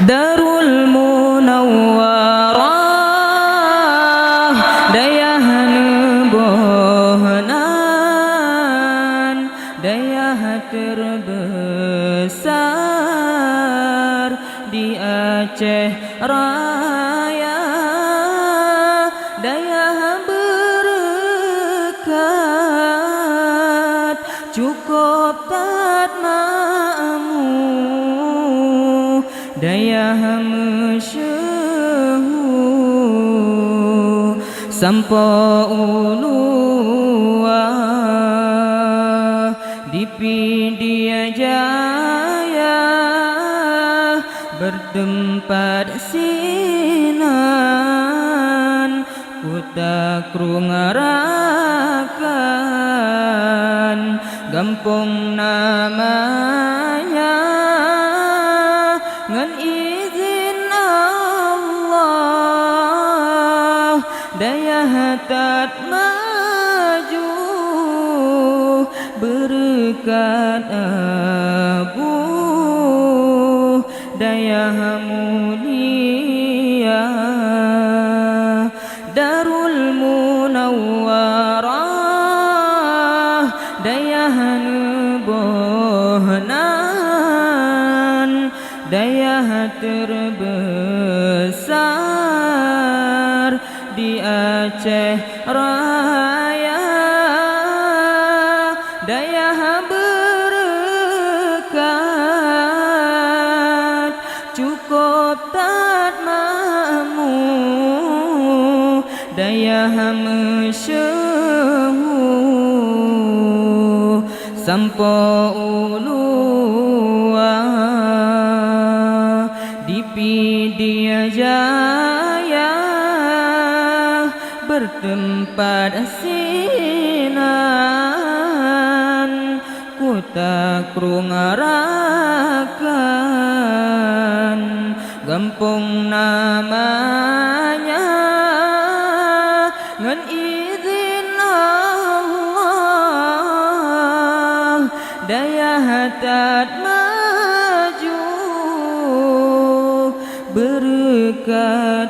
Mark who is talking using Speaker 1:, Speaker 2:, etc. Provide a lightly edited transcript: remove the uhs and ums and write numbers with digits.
Speaker 1: Darul Munawwarah dayah nebohnan, dayah terbesar di Aceh Raya, dayah berkat cukup tak mamu, dayah masyhur sampo ulua di Pidijaya bertempat sinan, ku takrung ngarakan gampung namanya ngan izin Allah, dayah tat maju berkat abu, dayah mulia Darul Munawwarah dayah nebohnan, dayah terbesar di Aceh Raya, dayah berkat cukup tak mamu, dayah masyhur sampo ulua di Pidijaya bertempat sinan, ku takrung ngarakan gampung namanya ngan izin Allah, dayah tat maju berkat